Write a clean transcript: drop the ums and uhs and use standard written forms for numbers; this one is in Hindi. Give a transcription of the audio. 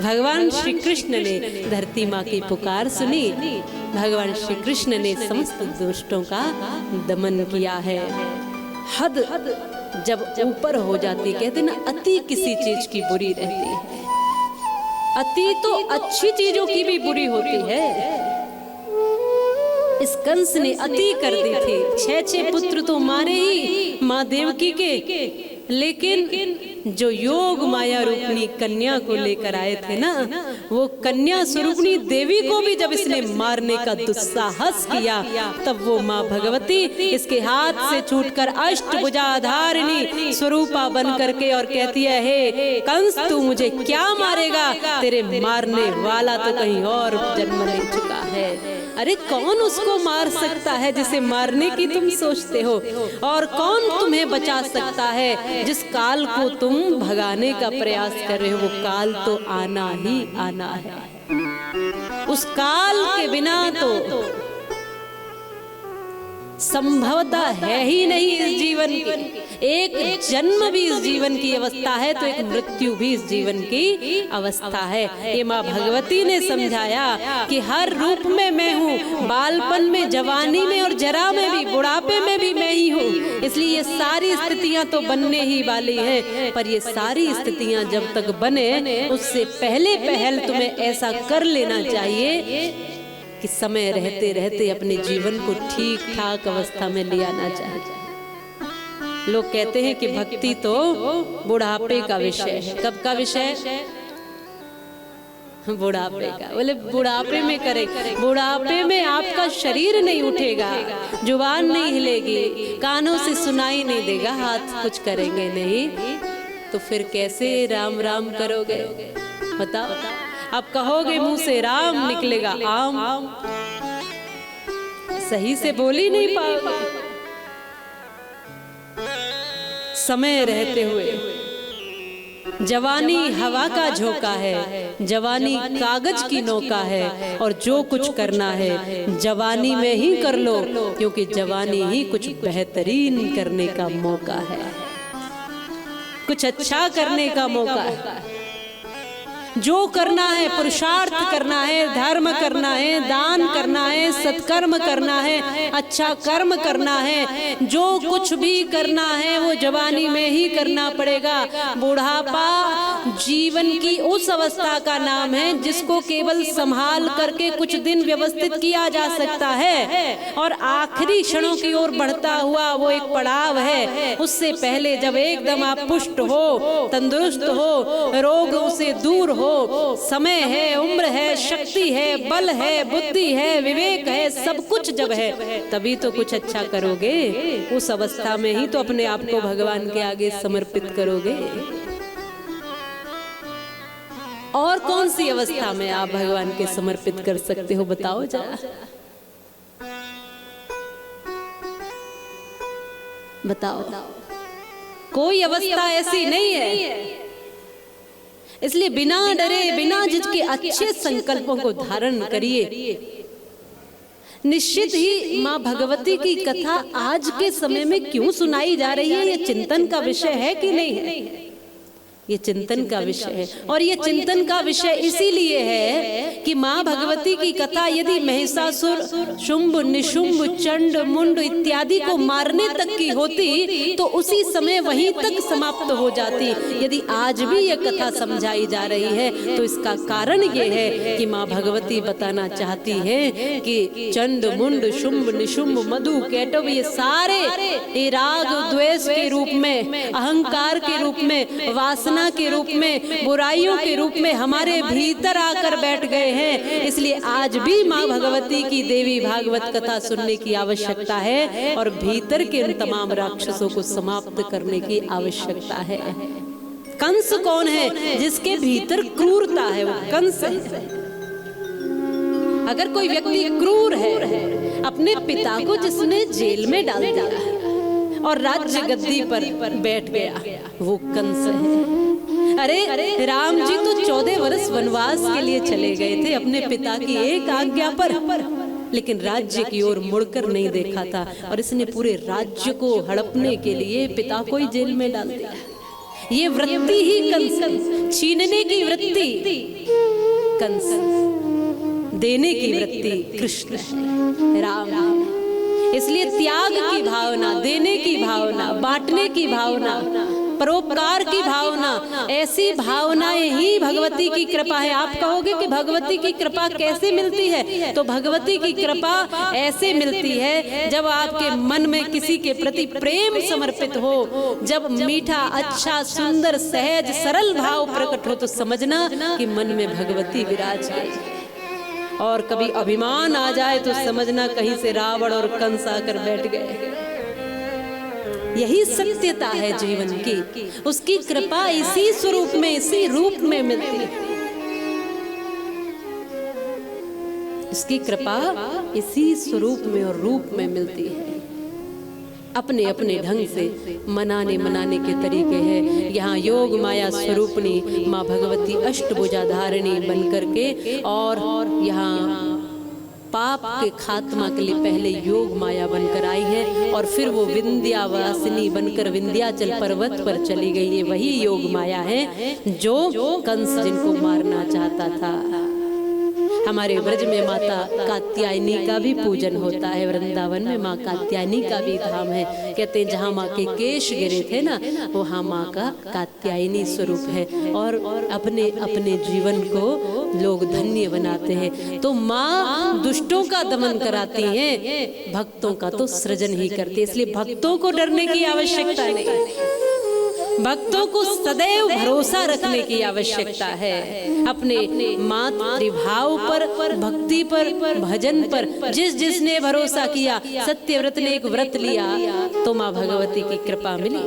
भगवान श्री कृष्ण ने धरती माँ की पुकार सुनी, भगवान श्री कृष्ण ने समस्त दुष्टों का दमन किया है। हद जब ऊपर हो जाती, कहते ना अति किसी चीज की बुरी रहती है, अति तो अच्छी चीजों की भी बुरी होती है। इस कंस ने अति कर दी थी, 6 पुत्र तो मारे ही माँ देवकी के, लेकिन जो योग माया रूपणी कन्या को लेकर आए थे ना, वो कन्या स्वरूपणी देवी को भी जब इसने मारने का दुस्साहस किया, तब वो माँ भगवती इसके हाथ से छूटकर अष्टभुजाधारिणी स्वरूपा बन करके और कहती है, हे कंस तू मुझे क्या मारेगा, तेरे मारने वाला तो कहीं और जन्म ले चुका है। अरे कौन उसको मार सकता है जिसे मारने की तुम सोचते हो, और कौन तुम्हें बचा सकता है जिस काल को तुम भगाने का प्रयास कर रहे हो। वो काल तो आना ही आना है, उस काल के बिना तो संभवतः है ही नहीं इस जीवन की। एक जन्म भी इस जीवन की अवस्था है तो एक मृत्यु भी इस जीवन की अवस्था है। ये माँ भगवती ने समझाया कि हर रूप में मैं हूँ, बालपन में, जवानी में और जरा में भी, बुढ़ापे में भी मैं ही हूँ। इसलिए ये सारी स्थितियां तो बनने ही वाली हैं, पर ये सारी स्थितियां जब तक बने उससे पहले पहल तुम्हें ऐसा कर लेना चाहिए कि समय रहते रहते अपने जीवन को ठीक ठाक अवस्था में ले आना चाहिए। लोग कहते हैं कि भक्ति तो बुढ़ापे का विषय है। कब का विषय? बुढ़ापे का। बोले बुढ़ापे में करें, बुढ़ापे में आपका शरीर नहीं उठेगा, जुबान नहीं हिलेगी, कानों से सुनाई नहीं देगा, हाथ कुछ करेंगे नहीं, तो फिर कैसे राम राम करोगे? बताओ। आप कहोगे मुंह से राम, निकलेगा आम, सही से बोल ही नहीं पाओगे। समय रहते हुए जवानी हवा का झोंका है, जवानी कागज की नौका है, और जो कुछ करना है जवानी में ही कर लो, क्योंकि जवानी ही कुछ बेहतरीन करने का मौका है, कुछ अच्छा करने का मौका है। जो करना है, पुरुषार्थ करना है, धर्म करना है, दान करना है, सत्कर्म करना है, अच्छा कर्म करना है, जो कुछ भी करना है वो जवानी में ही करना पड़ेगा। बुढ़ापा जीवन की उस अवस्था का नाम है जिसको केवल संभाल करके कुछ दिन व्यवस्थित किया जा सकता है, और आखिरी क्षणों की ओर बढ़ता हुआ वो एक पड़ाव है। उससे पहले जब एकदम आप पुष्ट हो, तंदुरुस्त हो, रोगों से दूर हो, समय है, उम्र है, शक्ति है, बल है, बुद्धि है, विवेक है, सब कुछ जब है तभी तो कुछ अच्छा करोगे। उस अवस्था में ही तो अपने आप को भगवान के आगे समर्पित करोगे। और कौन सी अवस्था में आप भगवान के समर्पित कर सकते हो, बताओ जरा, बताओ। कोई अवस्था ऐसी नहीं है। इसलिए बिना डरे, बिना झिझके अच्छे संकल्पों को धारण करिए। निश्चित ही माँ भगवती की कथा आज के समय में क्यों सुनाई जा रही है, ये चिंतन का विषय है कि नहीं है? ये चिंतन का विषय है। और ये चिंतन का विषय इसीलिए है कि माँ भगवती की कथा यदि महिषासुर, शुंभ, निशुंभ, चंड, मुंड इत्यादि को मारने तक की होती तो उसी समय वहीं तक समाप्त हो जाती। यदि आज भी ये कथा समझाई जा रही है तो इसका कारण ये है कि माँ भगवती बताना चाहती है कि चंड, मुंड, शुंभ, निशुंभ, मधु, कैटव, ये सारे ये राग द्वेष के रूप में, अहंकार के रूप में, वासना के रूप में, बुराइयों के रूप में हमारे भीतर आकर बैठ गए हैं। इसलिए आज भी माँ भगवती की देवी भागवत कथा सुनने की आवश्यकता है और भीतर के उन तमाम राक्षसों को समाप्त करने की आवश्यकता है। कंस कौन है? जिसके भीतर क्रूरता है, वो कंस है। अगर कोई व्यक्ति क्रूर है, अपने पिता को जिसने जेल में डाल दिया और राज्य गद्दी पर बैठ गया, वो कंस है। अरे राम जी तो 14 वर्ष वनवास के लिए चले गए थे अपने पिता की एक आज्ञा पर, लेकिन राज्य की ओर मुड़कर नहीं देखा था और इसने पूरे राज्य को हड़पने के लिए पिता को ही जेल में डाल दिया। ये वृत्ति ही कंस, छीनने की वृत्ति कंस, देने की वृत्ति कृष्ण है, राम है। इसलिए त्याग की भावना, देने की भावना, बांटने की भावना, परोपकार की भावना, ऐसी भावनाएं ही भगवती की कृपा है। आप कहोगे कि भगवती की कृपा कैसे मिलती है? तो भगवती की कृपा ऐसे मिलती है जब आपके मन में किसी के प्रति प्रेम समर्पित हो, जब मीठा, अच्छा, सुंदर, सहज, सरल भाव प्रकट हो, तो समझना कि मन में भगवती विराज गई। और कभी अभिमान आ जाए तो समझना कहीं से रावण और कंस आकर बैठ गए। यही सत्यता है जीवन की। उसकी कृपा इसी स्वरूप में, इसी रूप में मिलती है। इसकी कृपा इसी स्वरूप में और रूप में मिलती है। अपने अपने ढंग से मनाने के तरीके हैं। यहाँ योग माया स्वरूपनी माँ भगवती अष्टभुजा धारिणी बन करके, और यहाँ पाप के खात्मा के लिए पहले योग माया बनकर आई है, और फिर वो विंध्यावासिनी बनकर विंध्याचल पर्वत पर चली गई। ये वही योग माया है जो कंस जिनको मारना चाहता था। हमारे ब्रज में माता कात्यायनी का भी पूजन होता है। वृंदावन में माँ कात्यायनी का भी धाम है। कहते हैं जहाँ माँ के केश गिरे थे ना, वहाँ माँ का कात्यायनी स्वरूप है। और अपने अपने जीवन को लोग धन्य बनाते हैं। तो माँ दुष्टों का दमन कराती हैं, भक्तों का तो सृजन ही करती है। इसलिए भक्तों को डरने की आवश्यकता नहीं, भक्तों को सदैव भरोसा रखने की आवश्यकता है। अपने मातृभाव पर, भक्ति पर, भजन पर जिसने भरोसा किया, सत्यव्रत ने एक व्रत लिया तो माँ भगवती की कृपा मिली।